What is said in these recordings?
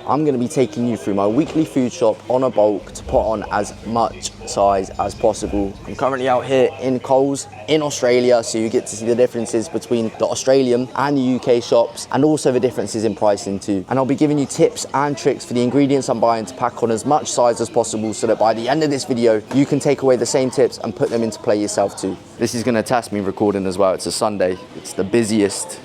I'm going to be taking you through my weekly food shop on a bulk to put on as much size as possible. I'm currently out here in Coles in Australia, so you get to see the differences between the Australian and the UK shops, and also the differences in pricing too. And I'll be giving you tips and tricks for the ingredients I'm buying to pack on as much size as possible, so that by the end of this video, you can take away the same tips and put them into play yourself too. This is going to test me recording as well. It's a Sunday. It's the busiest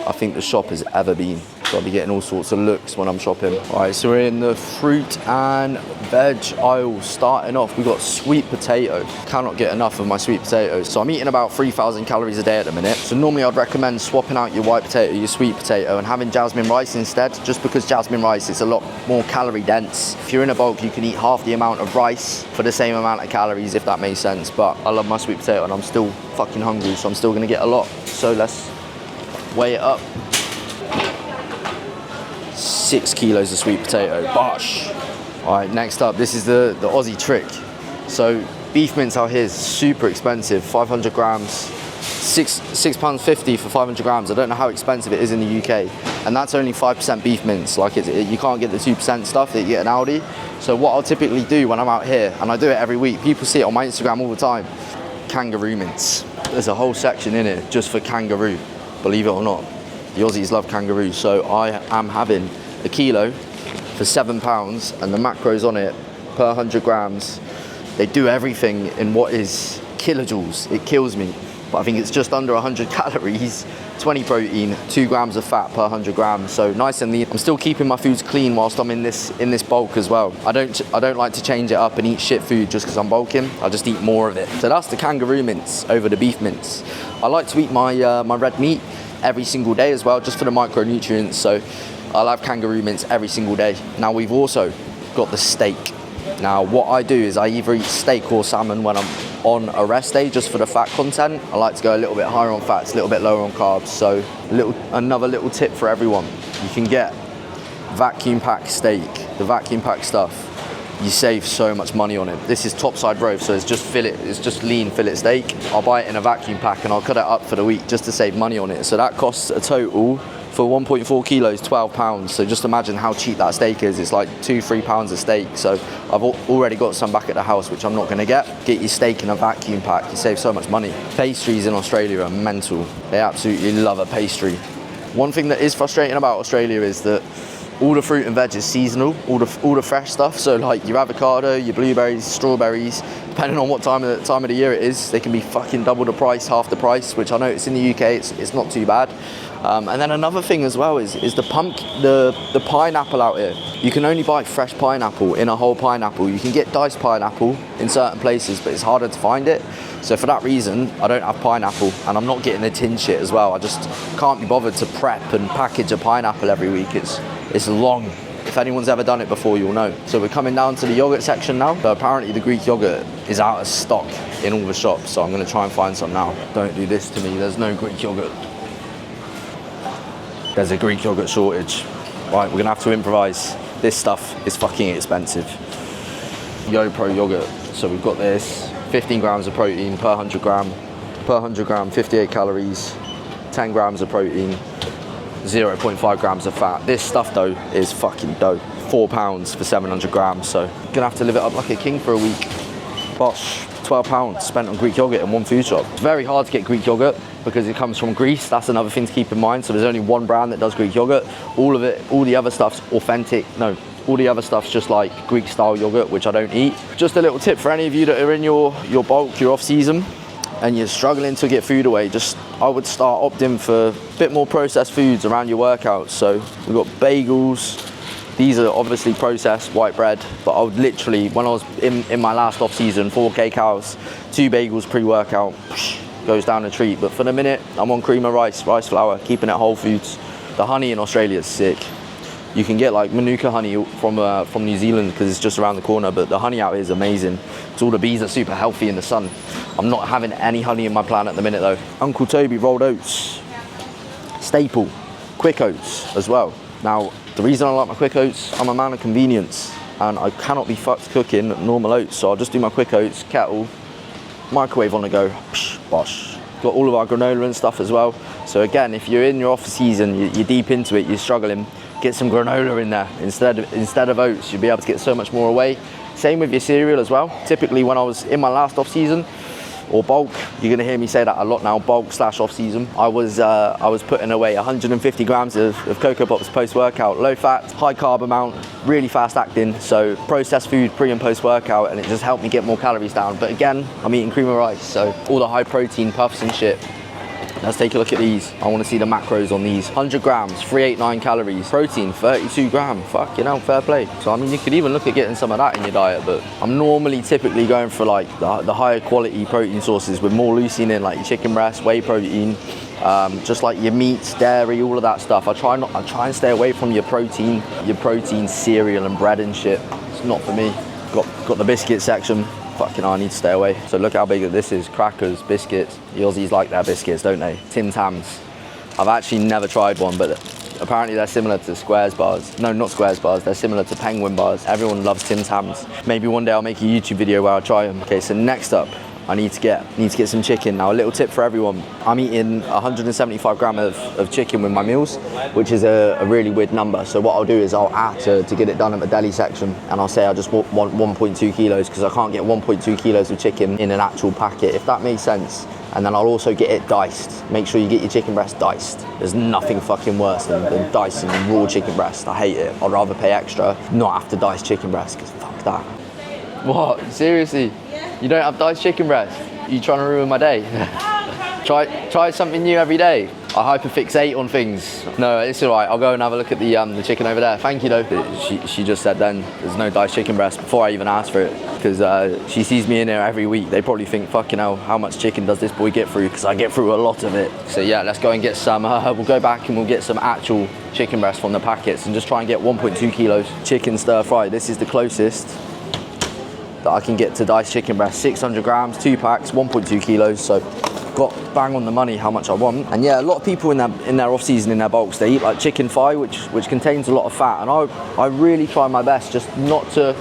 I think the shop has ever been. So I'll be getting all sorts of looks when I'm shopping. All right, so we're in the fruit and veg aisle. Starting off, we've got sweet potato. Cannot get enough of my sweet potatoes. So I'm eating about 3,000 calories a day at the minute. So normally I'd recommend swapping out your white potato, your sweet potato, and having jasmine rice instead, just because jasmine rice is a lot more calorie dense. If you're in a bulk, you can eat half the amount of rice for the same amount of calories, if that makes sense. But I love my sweet potato and I'm still fucking hungry, so I'm still gonna get a lot. So let's weigh it up. 6 kilos of sweet potato, bosh. All right, next up, this is the Aussie trick. So beef mince out here is super expensive, 500 grams, £6.50 for 500 grams. I don't know how expensive it is in the UK. And that's only 5% beef mince. Like you can't get the 2% stuff that you get in Aldi. So what I'll typically do when I'm out here, and I do it every week, people see it on my Instagram all the time, kangaroo mince. There's a whole section in it just for kangaroo, believe it or not. The Aussies love kangaroo, so I am having a kilo for £7, and the macros on it per 100 grams, they do everything in what is kilojoules. It kills me, but I think it's just under 100 calories, 20 protein, 2 grams of fat per 100 grams, so nice and lean. I'm still keeping my foods clean whilst I'm in this bulk as well. I don't like to change it up and eat shit food just because I'm bulking. I just eat more of it. So that's the kangaroo mince over the beef mince. I like to eat my my red meat every single day as well, just for the micronutrients, so I'll have kangaroo mince every single day. Now we've also got the steak. Now what I do is I either eat steak or salmon when I'm on a rest day, just for the fat content. I like to go a little bit higher on fats, a little bit lower on carbs. So another little tip for everyone: you can get vacuum pack steak, the vacuum pack stuff. You save so much money on it. This is topside roast, so it's just lean fillet steak. I'll buy it in a vacuum pack and I'll cut it up for the week just to save money on it. So that costs a total for 1.4 kilos, £12. So just imagine how cheap that steak is. It's like £2-3 a steak. So I've already got some back at the house, which I'm not gonna get. Get your steak in a vacuum pack, you save so much money. Pastries in Australia are mental. They absolutely love a pastry. One thing that is frustrating about Australia is that all the fruit and veg is seasonal, all the fresh stuff. So like your avocado, your blueberries, strawberries, depending on what time of the year it is, they can be fucking double the price, half the price, which I notice in the UK it's not too bad. And then another thing as well is the pineapple out here. You can only buy fresh pineapple in a whole pineapple. You can get diced pineapple in certain places, but it's harder to find it. So for that reason, I don't have pineapple, and I'm not getting the tin shit as well. I just can't be bothered to prep and package a pineapple every week. It's long. If anyone's ever done it before, you'll know. So we're coming down to the yogurt section now. So apparently the Greek yogurt is out of stock in all the shops, so I'm gonna try and find some now. Don't do this to me, there's no Greek yogurt. There's a Greek yogurt shortage. Right, we're gonna have to improvise. This stuff is fucking expensive. YoPro yogurt. So we've got this, 15 grams of protein per 100 gram. Per 100 gram, 58 calories, 10 grams of protein, 0.5 grams of fat. This stuff though is fucking dope. £4 for 700 grams, so gonna have to live it up like a king for a week. Bosh, £12 spent on Greek yogurt in one food shop. It's very hard to get Greek yogurt because it comes from Greece. That's another thing to keep in mind. So there's only one brand that does Greek yogurt. All the other stuff's authentic. No, all the other stuff's just like Greek style yogurt, which I don't eat. Just a little tip for any of you that are in your bulk, your off season, and you're struggling to get food away, I would start opting for a bit more processed foods around your workouts. So we've got bagels. These are obviously processed white bread, but I would literally, when I was in my last off season, 4K cows, 2 bagels pre-workout, goes down a treat. But for the minute, I'm on cream of rice flour, keeping it whole foods. The honey in Australia is sick. You can get like Manuka honey from New Zealand because it's just around the corner, but the honey out here is amazing. So all the bees are super healthy in the sun. I'm not having any honey in my plan at the minute though. Uncle Toby rolled oats, staple, quick oats as well. Now, the reason I like my quick oats, I'm a man of convenience and I cannot be fucked cooking normal oats, so I'll just do my quick oats, kettle, microwave on the go, bosh. Got all of our granola and stuff as well. So again, if you're in your off season, you're deep into it, you're struggling, get some granola in there instead of oats. You'll be able to get so much more away. Same with your cereal as well. Typically when I was in my last off season, or bulk, you're gonna hear me say that a lot now, bulk / off season, I was putting away 150 grams of Cocoa Pops post-workout, low fat, high carb amount, really fast acting, so processed food pre and post-workout, and it just helped me get more calories down. But again, I'm eating cream of rice, so all the high protein puffs and shit. Let's take a look at these. I want to see the macros on these. 100 grams, 389 calories. Protein, 32 grams. Fucking hell, fair play. So I mean, you could even look at getting some of that in your diet, but I'm typically going for like the higher quality protein sources with more leucine in, like your chicken breast, whey protein, just like your meats, dairy, all of that stuff. I try and stay away from your protein cereal and bread and shit. It's not for me. Got the biscuit section. Fucking hell, I need to stay away. So look how big this is. Crackers, biscuits. The Aussies like their biscuits, don't they? Tim Tams. I've actually never tried one, but apparently they're similar to Squares bars. No, not Squares bars. They're similar to Penguin bars. Everyone loves Tim Tams. Maybe one day I'll make a YouTube video where I try them. Okay, so next up, I need to get some chicken. Now, a little tip for everyone. I'm eating 175 grams of chicken with my meals, which is a really weird number. So what I'll do is I'll add to get it done at the deli section, and I'll say I just want 1.2 kilos because I can't get 1.2 kilos of chicken in an actual packet, if that makes sense. And then I'll also get it diced. Make sure you get your chicken breast diced. There's nothing fucking worse than dicing raw chicken breast. I hate it. I'd rather pay extra, not have to dice chicken breast, because fuck that. What? Seriously? You don't have diced chicken breast? You trying to ruin my day? Try something new every day. I hyperfixate on things. No, it's all right. I'll go and have a look at the chicken over there. Thank you though. She just said then there's no diced chicken breast before I even asked for it, because she sees me in here every week. They probably think, fucking hell, how much chicken does this boy get through? Because I get through a lot of it. So yeah, let's go and get some. We'll go back and we'll get some actual chicken breast from the packets and just try and get 1.2 kilos chicken stir fry. This is the closest that I can get to diced chicken breast. 600 grams, 2 packs, 1.2 kilos. So got bang on the money how much I want. And yeah, a lot of people in their off season, in their bulks, they eat like chicken thigh, which contains a lot of fat. And I really try my best just not to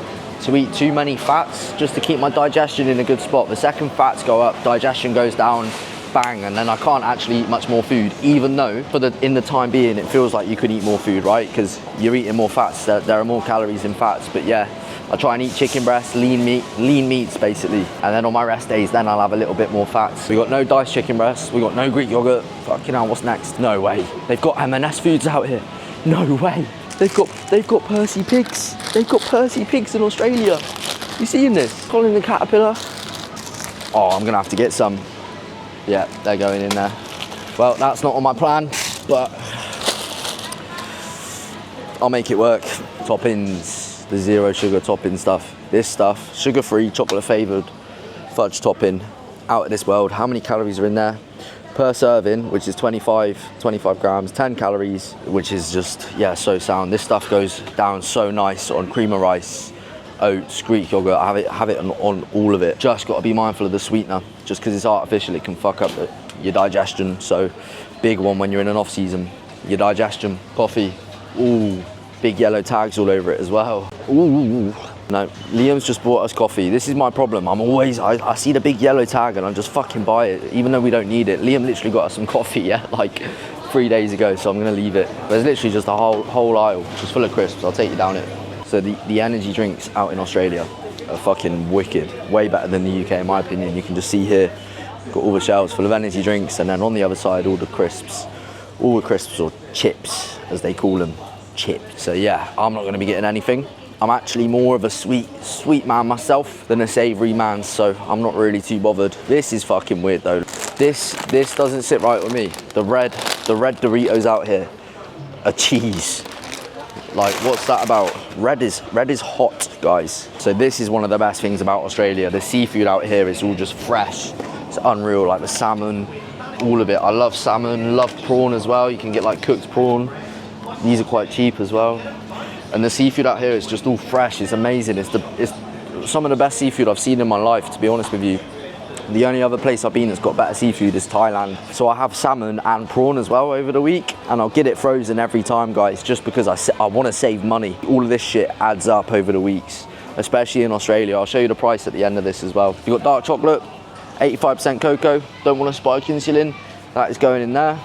eat too many fats, just to keep my digestion in a good spot. The second fats go up, digestion goes down, bang, and then I can't actually eat much more food, even though in the time being it feels like you could eat more food, right? Because you're eating more fats, there are more calories in fats. But yeah, I try and eat chicken breast, lean meats basically, and then on my rest days, then I'll have a little bit more fats. We got no diced chicken breast, we got no Greek yogurt. Fucking hell, what's next? No way. They've got M&S foods out here. No way. They've got Percy pigs. They've got Percy pigs in Australia. You seeing this? Colin the caterpillar. Oh, I'm gonna have to get some. Yeah, they're going in there. Well, that's not on my plan, but I'll make it work. Toppings. The zero sugar topping stuff. This stuff, sugar-free, chocolate-flavoured fudge topping, out of this world. How many calories are in there? Per serving, which is 25 grams, 10 calories, which is just, yeah, so sound. This stuff goes down so nice on cream of rice, oats, Greek yogurt. I have it on all of it. Just got to be mindful of the sweetener. Just because it's artificial, it can fuck up your digestion. So big one when you're in an off season. Your digestion. Coffee. Ooh. Big yellow tags all over it as well. Ooh. No, Liam's just bought us coffee. This is my problem. I see the big yellow tag and I just fucking buy it, even though we don't need it. Liam literally got us some coffee, yeah, like 3 days ago, so I'm gonna leave it. There's literally just a whole aisle just full of crisps. I'll take you down it. So the energy drinks out in Australia are fucking wicked. Way better than the UK in my opinion. You can just see here, got all the shelves full of energy drinks, and then on the other side, all the crisps or chips, as they call them. Chip. So yeah, I'm not going to be getting anything. I'm actually more of a sweet man myself than a savoury man, so I'm not really too bothered. This is fucking weird though. This doesn't sit right with me. The red Doritos out here are cheese. Like, what's that about? Red is hot, guys. So this is one of the best things about Australia. The seafood out here is all just fresh. It's unreal, like the salmon, all of it. I love salmon, love prawn as well. You can get like cooked prawn. These are quite cheap as well. And the seafood out here is just all fresh. It's amazing. It's some of the best seafood I've seen in my life, to be honest with you. The only other place I've been that's got better seafood is Thailand. So I have salmon and prawn as well over the week, and I'll get it frozen every time, guys, just because I want to save money. All of this shit adds up over the weeks, especially in Australia. I'll show you the price at the end of this as well. You've got dark chocolate, 85% cocoa. Don't want to spike insulin. That is going in there.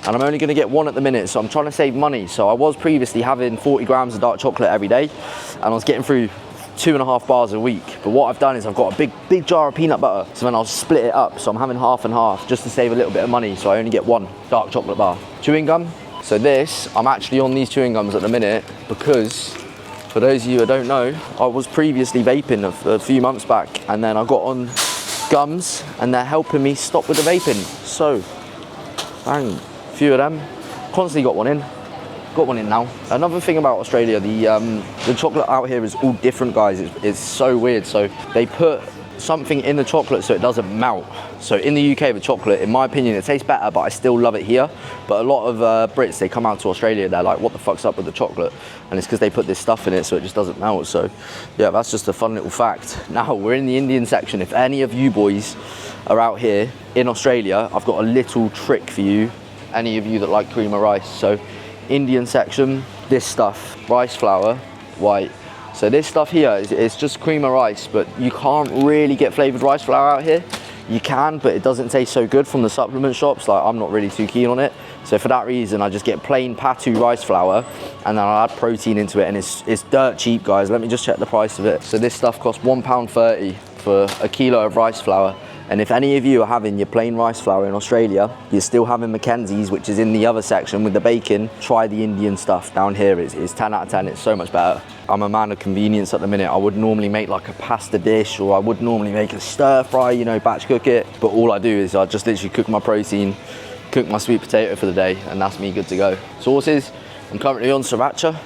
and I'm only going to get one at the minute, so I'm trying to save money. So I was previously having 40 grams of dark chocolate every day, and I was getting through 2.5 bars a week. But what I've done is I've got a big jar of peanut butter, so then I'll split it up, so I'm having half and half just to save a little bit of money, so I only get one dark chocolate bar. Chewing gum. So this, I'm actually on these chewing gums at the minute because, for those of you who don't know, I was previously vaping a few months back, and then I got on gums and they're helping me stop with the vaping. So bang, a few of them, constantly got one in now. Another thing about Australia, the chocolate out here is all different, guys. It's so weird. So they put something in the chocolate so it doesn't melt. So in the UK, the chocolate, in my opinion, it tastes better, but I still love it here. But a lot of Brits, they come out to Australia, they're like, what the fuck's up with the chocolate? And it's because they put this stuff in it so it just doesn't melt. So yeah, that's just a fun little fact. Now we're in the Indian section. If any of you boys are out here in Australia, I've got a little trick for you, any of you that like cream of rice. So Indian section, this stuff, rice flour, white. So this stuff here is just cream of rice, but you can't really get flavored rice flour out here. You can, but it doesn't taste so good from the supplement shops. Like, I'm not really too keen on it. So for that reason, I just get plain patu rice flour, and then I'll add protein into it, and it's dirt cheap, guys. Let me just check the price of it. So this stuff costs £1.30 for a kilo of rice flour. And if any of you are having your plain rice flour in Australia, you're still having Mackenzie's, which is in the other section with the bacon, try the Indian stuff down here. It's 10 out of 10, it's so much better. I'm a man of convenience at the minute. I would normally make like a pasta dish, or I would normally make a stir fry, you know, batch cook it. But all I do is I just literally cook my protein, cook my sweet potato for the day, and that's me good to go. Sauces, I'm currently on sriracha.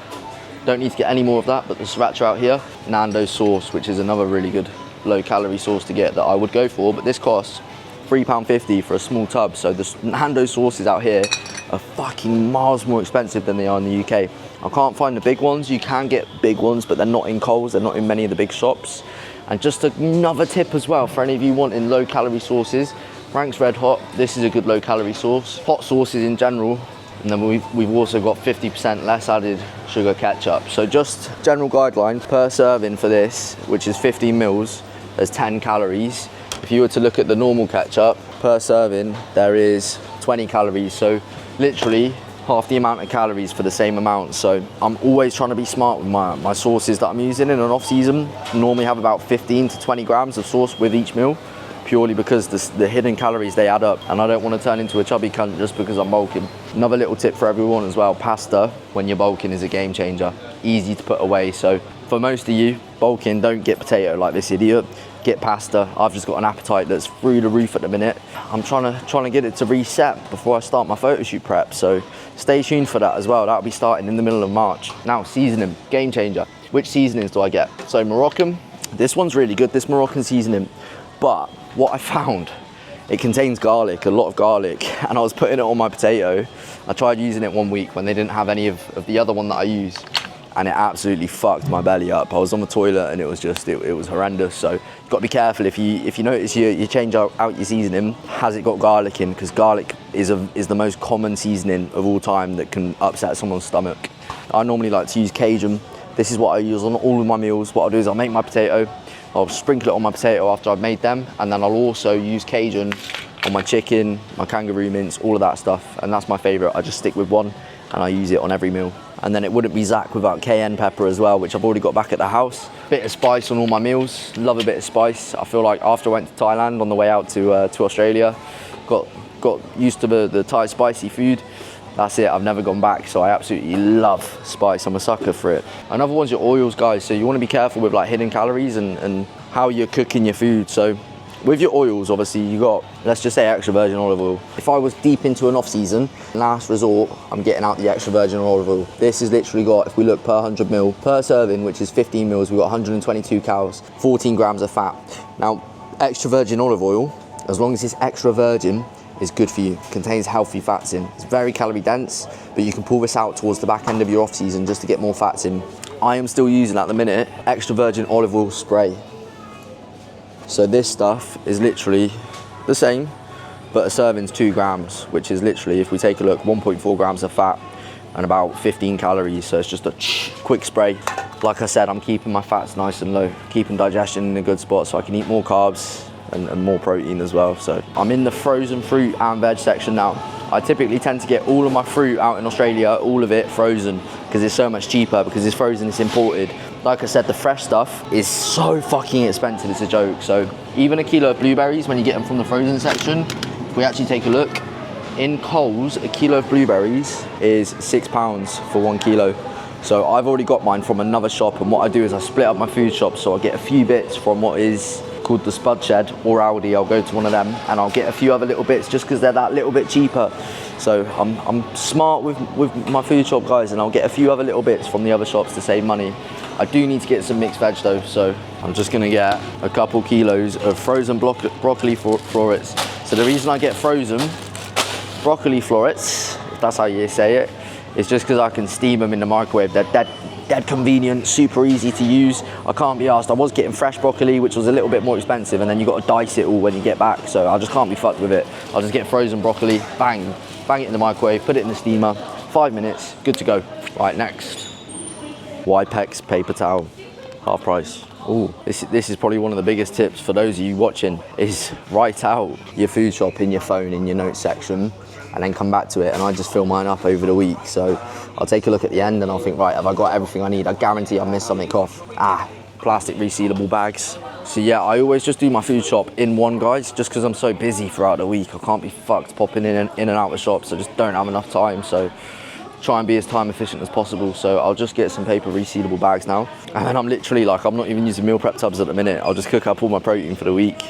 Don't need to get any more of that, but the sriracha out here, Nando's sauce, which is another really good low calorie sauce to get that I would go for, but this costs £3.50 for a small tub. So the Nando's sauces out here are fucking miles more expensive than they are in the UK. I can't find the big ones. You can get big ones, but they're not in Coles, they're not in many of the big shops. And just another tip as well, for any of you wanting low calorie sauces, Frank's Red Hot, this is a good low calorie sauce. Hot sauces in general, and then we've also got 50% less added sugar ketchup. So just general guidelines, per serving for this, which is 15 mils, there's 10 calories. If you were to look at the normal ketchup, per serving, there is 20 calories. So literally half the amount of calories for the same amount. So I'm always trying to be smart with my sauces that I'm using in an off season. I normally have about 15 to 20 grams of sauce with each meal, purely because the hidden calories, they add up, and I don't want to turn into a chubby cunt just because I'm bulking. Another little tip for everyone as well, pasta when you're bulking is a game changer. Easy to put away. So for most of you bulking, don't get potato like this idiot. Get pasta. I've just got an appetite that's through the roof at the minute. I'm trying to get it to reset before I start my photo shoot prep, so stay tuned for that as well. That'll be starting in the middle of March. Now, seasoning, game changer. Which seasonings do I get? So Moroccan, this one's really good, this Moroccan seasoning, but what I found, it contains garlic, a lot of garlic, and I was putting it on my potato. I tried using it one week when they didn't have any of the other one that I use, and it absolutely fucked my belly up. I was on the toilet and it was just, it was horrendous. So you've got to be careful if you notice you change out your seasoning, has it got garlic in? Because garlic is the most common seasoning of all time that can upset someone's stomach. I normally like to use Cajun. This is what I use on all of my meals. What I'll do is I'll make my potato, I'll sprinkle it on my potato after I've made them, and then I'll also use Cajun on my chicken, my kangaroo mince, all of that stuff, and that's my favorite. I just stick with one and I use it on every meal. And then it wouldn't be Zach without cayenne pepper as well, which I've already got back at the house. Bit of spice on all my meals, love a bit of spice. I feel like after I went to Thailand on the way out to Australia, got used to the Thai spicy food. That's it, I've never gone back, so I absolutely love spice. I'm a sucker for it. Another one's your oils, guys. So you want to be careful with like hidden calories and how you're cooking your food. So with your oils, obviously you got, let's just say extra virgin olive oil. If I was deep into an off season, last resort, I'm getting out the extra virgin olive oil. This has literally got, if we look per 100 mil, per serving, which is 15 mils, we've got 122 calories, 14 grams of fat. Now, extra virgin olive oil, as long as it's extra virgin, is good for you. Contains healthy fats in. It's very calorie dense, but you can pull this out towards the back end of your off season just to get more fats in. I am still using at the minute extra virgin olive oil spray. So this stuff is literally the same, but a serving's 2 grams, which is literally, if we take a look, 1.4 grams of fat and about 15 calories. So it's just a quick spray. Like I said, I'm keeping my fats nice and low, keeping digestion in a good spot so I can eat more carbs and more protein as well. So I'm in the frozen fruit and veg section now. I typically tend to get all of my fruit out in Australia, all of it frozen, because it's so much cheaper, because it's frozen, it's imported. Like I said, the fresh stuff is so fucking expensive, it's a joke. So even a kilo of blueberries, when you get them from the frozen section, if we actually take a look, in Coles, a kilo of blueberries is £6 for 1 kilo. So I've already got mine from another shop, and what I do is I split up my food shop, so I get a few bits from what is called the Spud Shed or Aldi. I'll go to one of them and I'll get a few other little bits just because they're that little bit cheaper. So I'm smart with my food shop, guys, and I'll get a few other little bits from the other shops to save money. I do need to get some mixed veg though, so I'm just gonna get a couple kilos of frozen broccoli florets. So the reason I get frozen broccoli florets, if that's how you say it, is just because I can steam them in the microwave. They're dead convenient, super easy to use. I can't be asked. I was getting fresh broccoli, which was a little bit more expensive, and then you got to dice it all when you get back, so I just can't be fucked with it. I'll just get frozen broccoli, bang it in the microwave, put it in the steamer, 5 minutes, good to go. Right, next, Wipex paper towel, half price. Ooh, this is probably one of the biggest tips for those of you watching, is write out your food shop in your phone, in your notes section, and then come back to it. And I just fill mine up over the week, so I'll take a look at the end and I'll think, right, have I got everything I need? I guarantee I'll miss something off. Plastic resealable bags. So yeah, I always just do my food shop in one, guys, just because I'm so busy throughout the week. I can't be fucked popping in and out of shops. I just don't have enough time, so try and be as time efficient as possible. So I'll just get some paper resealable bags now, and then I'm literally like, I'm not even using meal prep tubs at the minute. I'll just cook up all my protein for the week,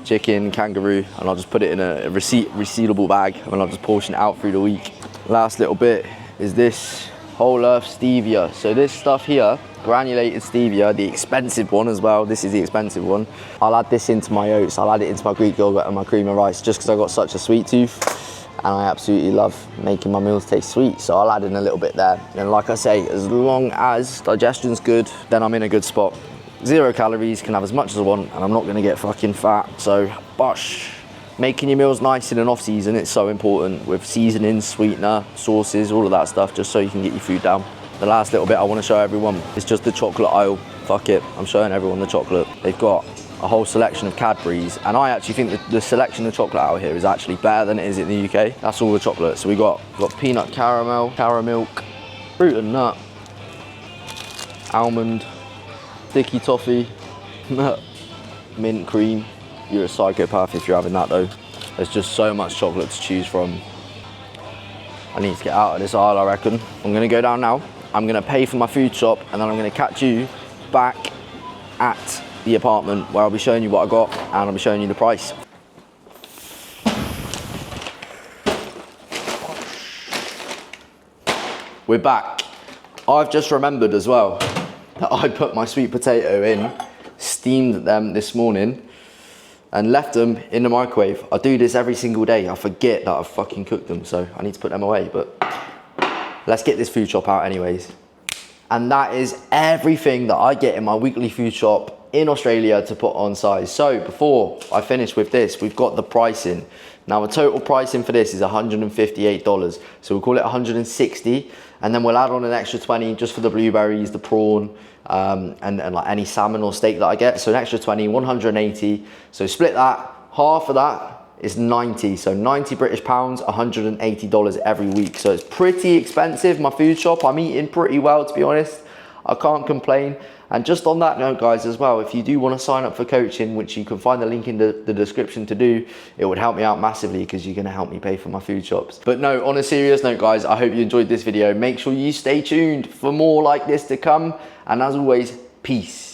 chicken, kangaroo, and I'll just put it in a resealable bag, and I'll just portion it out through the week. Last little bit is this whole earth stevia. So this stuff here, granulated stevia, the expensive one as well. This is the expensive one. I'll add this into my oats, I'll add it into my Greek yogurt and my cream of rice, just because I've got such a sweet tooth and I absolutely love making my meals taste sweet. So I'll add in a little bit there. And like I say, as long as digestion's good, then I'm in a good spot. 0 calories, can have as much as I want, and I'm not gonna get fucking fat. So bosh. Making your meals nice in an off season, it's so important, with seasonings, sweetener, sauces, all of that stuff, just so you can get your food down. The last little bit I want to show everyone is just the chocolate aisle. Fuck it, I'm showing everyone the chocolate. They've got a whole selection of Cadbury's, and I actually think that the selection of chocolate out here is actually better than it is in the UK. That's all the chocolate. So we got peanut caramel, caramilk, fruit and nut, almond, sticky toffee, mint cream. You're a psychopath if you're having that though. There's just so much chocolate to choose from. I need to get out of this aisle, I reckon. I'm gonna go down now. I'm gonna pay for my food shop, and then I'm gonna catch you back at the apartment where I'll be showing you what I got, and I'll be showing you the price. We're back. I've just remembered as well that I put my sweet potato in, steamed them this morning, and left them in the microwave. I do this every single day. I forget that I've fucking cooked them, so I need to put them away, but let's get this food shop out anyways. And that is everything that I get in my weekly food shop in Australia to put on size. So before I finish with this, we've got the pricing. Now the total pricing for this is $158. So we'll call it 160, and then we'll add on an extra 20 just for the blueberries, the prawn, and like any salmon or steak that I get. So an extra 20, 180. So split that, half of that is 90. So 90 British pounds, $180 every week. So it's pretty expensive, my food shop. I'm eating pretty well, to be honest. I can't complain. And just on that note, guys, as well, if you do want to sign up for coaching, which you can find the link in the description to do, it would help me out massively, because you're going to help me pay for my food shops. But no, on a serious note, guys, I hope you enjoyed this video. Make sure you stay tuned for more like this to come. And as always, peace.